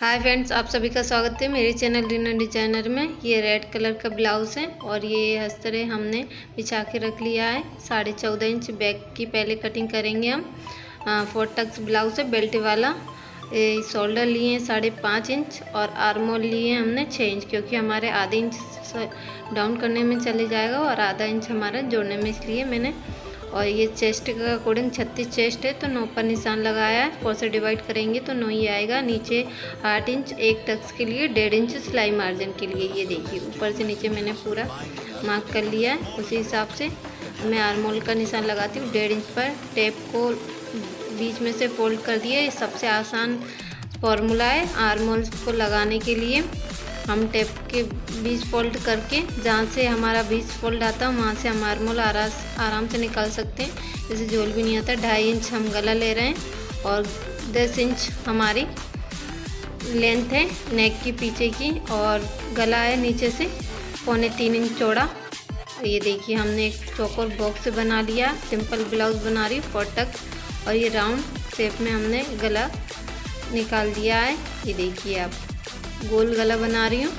Hi friends, आप सभी का स्वागत है मेरे चैनल रीना डिजाइनर में। ये रेड कलर का ब्लाउज़ है और ये हस्तरे हमने बिछा के रख लिया है। 14.5 इंच बैक की पहले कटिंग करेंगे हम। 4 टक्स ब्लाउज़ है बेल्ट वाला। शोल्डर लिए हैं 5.5 इंच और आर्म होल लिए हैं हमने 6 इंच, क्योंकि हमारे आधे इंच डाउन करने में चले जाएगा और आधा इंच हमारा जोड़ने में, इसलिए मैंने। और ये चेस्ट का अकॉर्डिंग 36 चेस्ट है तो 9 पर निशान लगाया है। 4 से डिवाइड करेंगे तो 9 ही आएगा। नीचे 8 इंच 1 टक्स के लिए, 1.5 इंच सिलाई मार्जिन के लिए। ये देखिए ऊपर से नीचे मैंने पूरा मार्क कर लिया है। उसी हिसाब से मैं आर्म होल का निशान लगाती हूँ 1.5 इंच पर। टेप को बीच में से फोल्ड कर दिया। ये सबसे आसान फॉर्मूला है आर्म होल को लगाने के लिए। हम टेप के बीच फोल्ड करके, जहाँ से हमारा बीच फोल्ड आता है वहाँ से हम आर्म होल आराम से निकाल सकते हैं। जैसे झोल भी नहीं आता। 2.5 इंच हम गला ले रहे हैं और 10 इंच हमारी लेंथ है नेक की पीछे की, और गला है नीचे से 3.25 इंच चौड़ा। ये देखिए हमने एक चौकोर बॉक्स बना लिया। सिंपल ब्लाउज बना रही हूँ 4 टक, और ये राउंड शेप में हमने गला निकाल दिया है। ये देखिए आप, गोल गला बना रही हूँ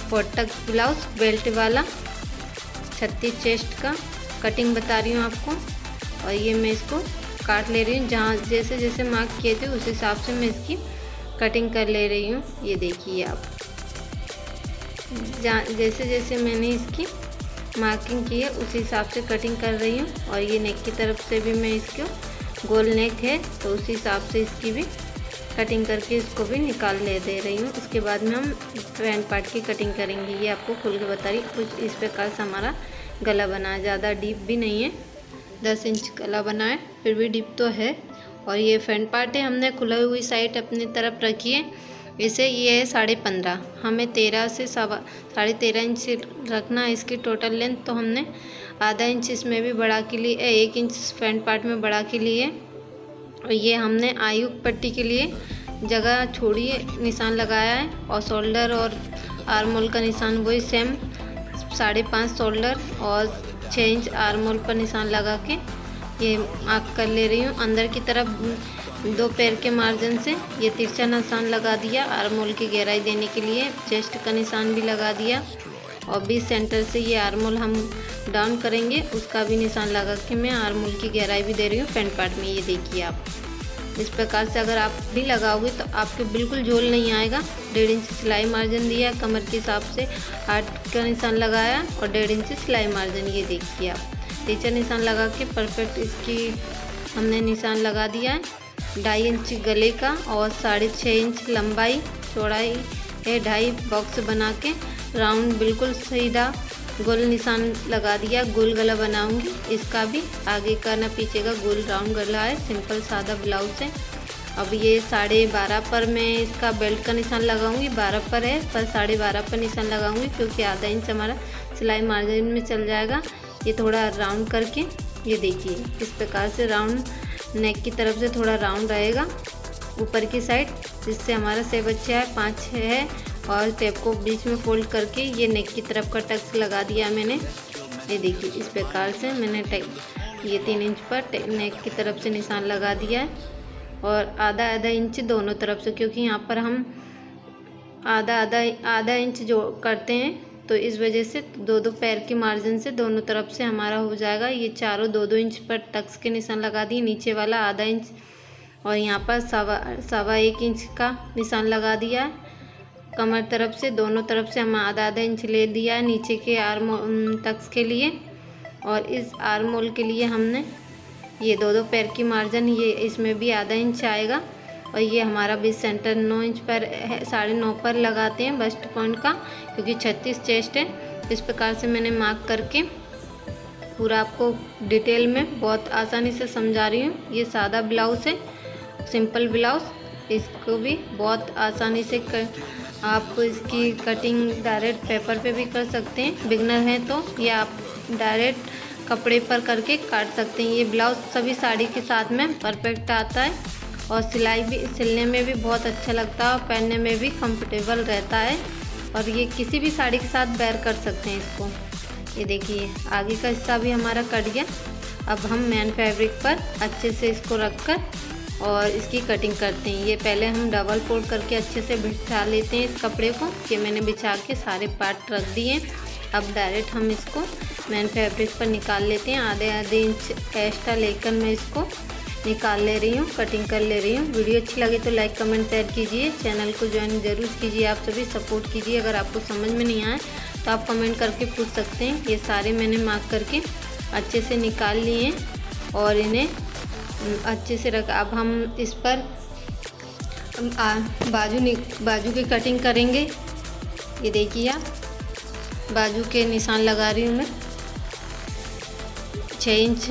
4 टक ब्लाउज बेल्ट वाला। 36 चेस्ट का कटिंग बता रही हूँ आपको। और ये मैं इसको काट ले रही हूँ, जहाँ जैसे जैसे मार्क किए थे उस हिसाब से मैं इसकी कटिंग कर ले रही हूँ। ये देखिए आप, जहाँ जैसे जैसे मैंने इसकी मार्किंग की है उस हिसाब से कटिंग कर रही हूँ। और ये नेक की तरफ से भी मैं इसको, गोल नेक है तो उसी हिसाब से इसकी भी कटिंग करके इसको भी निकाल ले दे रही हूँ। उसके बाद में हम फ्रंट पार्ट की कटिंग करेंगे। ये आपको खुल के बता रही। कुछ इस प्रकार से हमारा गला बना है, ज़्यादा डीप भी नहीं है। 10 इंच गला बना है, फिर भी डीप तो है। और ये फ्रंट पार्ट है, हमने खुलाई हुई साइड अपनी तरफ रखी है। इसे ये है 15.5, हमें 13 से 13.5 इंच रखना है इसकी टोटल लेंथ। तो हमने आधा इंच इसमें भी बढ़ा के लिए, 1 इंच फ्रंट पार्ट में बढ़ा के लिए। और ये हमने आयु पट्टी के लिए जगह छोड़ी, निशान लगाया है। और शोल्डर और आर्म होल का निशान वही सेम 5.5 शोल्डर और 6 इंच आर्म होल पर निशान लगा के ये मार्क कर ले रही हूँ। अंदर की तरफ 2 पैर के मार्जिन से ये तिरछा निशान लगा दिया आर्म होल की गहराई देने के लिए। चेस्ट का निशान भी लगा दिया और बीच सेंटर से ये आर्म होल हम डाउन करेंगे, उसका भी निशान लगा के मैं आर्म होल की गहराई भी दे रही हूँ फ्रंट पार्ट में। ये देखिए आप, इस प्रकार से अगर आप भी लगाओगे तो आपके बिल्कुल झोल नहीं आएगा। 1.5 इंच सिलाई मार्जिन दिया, कमर के हिसाब से 8 का निशान लगाया और 1.5 इंच सिलाई मार्जिन। ये देखिए आप, टीचर निशान लगा के परफेक्ट इसकी हमने निशान लगा दिया है। 2.5 इंच गले का और 6.5 इंच लंबाई चौड़ाई है। 2.5 बॉक्स बना के राउंड बिल्कुल सीधा गोल निशान लगा दिया। गोल गला बनाऊंगी इसका भी, आगे का ना पीछे का, गोल राउंड गला है। सिंपल सादा ब्लाउज है। अब ये 12.5 पर मैं इसका बेल्ट का निशान लगाऊंगी। 12 पर है पर 12.5 पर निशान लगाऊंगी, क्योंकि आधा इंच हमारा सिलाई मार्जिन में चल जाएगा। ये थोड़ा राउंड करके, ये देखिए इस प्रकार से राउंड नेक की तरफ से थोड़ा राउंड रहेगा ऊपर की साइड, जिससे हमारा शेप अच्छा है। 5 है और टेप को बीच में फोल्ड करके ये नेक की तरफ का टक्स लगा दिया मैंने। ये देखिए इस प्रकार से मैंने ये 3 इंच पर नेक की तरफ से निशान लगा दिया है। और आधा इंच दोनों तरफ से, क्योंकि यहाँ पर हम आधा इंच जो करते हैं तो इस वजह से 2 पैर के मार्जिन से दोनों तरफ से हमारा हो जाएगा। ये चारों 2 इंच पर टक्स के निशान लगा दिए। नीचे वाला आधा इंच और यहाँ पर 1.25 इंच का निशान लगा दिया है। कमर तरफ से दोनों तरफ से हम आधा इंच ले दिया है नीचे के आर्म टक्स के लिए। और इस आर्म होल के लिए हमने ये 2 पैर की मार्जिन, ये इसमें भी आधा इंच आएगा। और ये हमारा बीच सेंटर 9 इंच पर है, 9.5 पर लगाते हैं बस्ट पॉइंट का, क्योंकि 36 चेस्ट है। इस प्रकार से मैंने मार्क करके पूरा आपको डिटेल में बहुत आसानी से समझा रही हूँ। ये सादा ब्लाउज है, सिंपल ब्लाउज। इसको भी बहुत आसानी से आप इसकी कटिंग डायरेक्ट पेपर पे भी कर सकते हैं, बिगनर हैं तो, या आप डायरेक्ट कपड़े पर करके काट सकते हैं। ये ब्लाउज सभी साड़ी के साथ में परफेक्ट आता है और सिलाई भी सिलने में भी बहुत अच्छा लगता है और पहनने में भी कंफर्टेबल रहता है। और ये किसी भी साड़ी के साथ वेयर कर सकते हैं इसको। ये देखिए आगे का हिस्सा भी हमारा कट गया। अब हम मेन फैब्रिक पर अच्छे से इसको रखकर और इसकी कटिंग करते हैं। ये पहले हम डबल फोल्ड करके अच्छे से बिछा लेते हैं इस कपड़े को। कि मैंने बिछा के सारे पार्ट रख दिए। अब डायरेक्ट हम इसको मेन फैब्रिक पर निकाल लेते हैं। आधे इंच एक्स्ट्रा लेकर मैं इसको निकाल ले रही हूँ, कटिंग कर ले रही हूँ। वीडियो अच्छी लगे तो लाइक कमेंट शेयर कीजिए, चैनल को ज्वाइन ज़रूर कीजिए। आप सभी सपोर्ट कीजिए। अगर आपको समझ में नहीं आए तो आप कमेंट करके पूछ सकते हैं। ये सारे मैंने मार्क करके अच्छे से निकाल लिए हैं और इन्हें अच्छे से रख। अब हम इस पर बाजू की कटिंग करेंगे। ये देखिए आप, बाजू के निशान लगा रही हूँ मैं। 6 इंच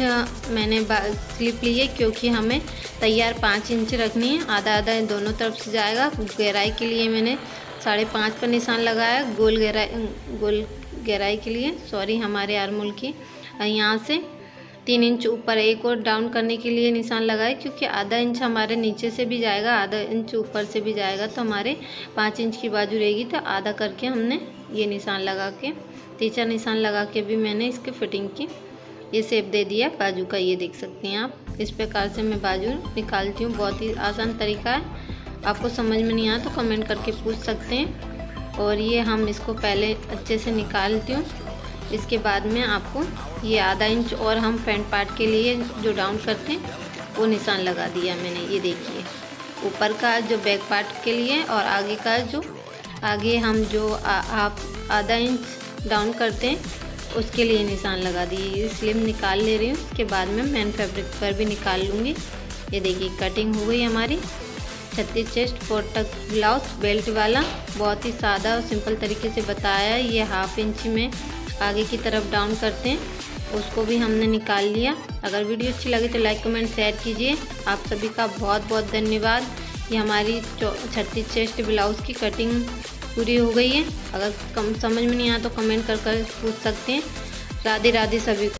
मैंने स्लिप ली है क्योंकि हमें तैयार 5 इंच रखनी है। आधा आधा दोनों तरफ से जाएगा। गहराई के लिए मैंने 5.5 पर निशान लगाया। गोल गहराई के लिए, सॉरी, हमारे आर्मोल की। यहाँ से 3 इंच ऊपर एक और डाउन करने के लिए निशान लगाए, क्योंकि आधा इंच हमारे नीचे से भी जाएगा, आधा इंच ऊपर से भी जाएगा, तो हमारे 5 इंच की बाजू रहेगी। तो आधा करके हमने ये निशान लगा के, तीसरा निशान लगा के भी मैंने इसके फिटिंग की ये शेप दे दिया बाजू का। ये देख सकते हैं आप। इस प्रकार से मैं बाजू निकालती हूँ। बहुत ही आसान तरीका है। आपको समझ में नहीं आया तो कमेंट करके पूछ सकते हैं। और ये हम इसको पहले अच्छे से निकालती हूँ। इसके बाद में आपको ये आधा इंच और हम फ्रंट पार्ट के लिए जो डाउन करते हैं वो निशान लगा दिया मैंने। ये देखिए, ऊपर का जो बैक पार्ट के लिए और आगे का जो हम जो आप आधा इंच डाउन करते हैं उसके लिए निशान लगा दिए। स्लिप निकाल ले रही हूँ। उसके बाद में मेन फैब्रिक पर भी निकाल लूँगी। ये देखिए, कटिंग हो गई हमारी। 36 चेस्ट 4 टक ब्लाउज बेल्ट वाला, बहुत ही सादा और सिंपल तरीके से बताया है। ये 1/2 इंच में आगे की तरफ डाउन करते हैं, उसको भी हमने निकाल लिया। अगर वीडियो अच्छी लगे तो लाइक कमेंट शेयर कीजिए। आप सभी का बहुत बहुत धन्यवाद। ये हमारी 36 चेस्ट ब्लाउज़ की कटिंग पूरी हो गई है। अगर समझ में नहीं आया तो कमेंट कर पूछ सकते हैं। राधे राधे सभी को।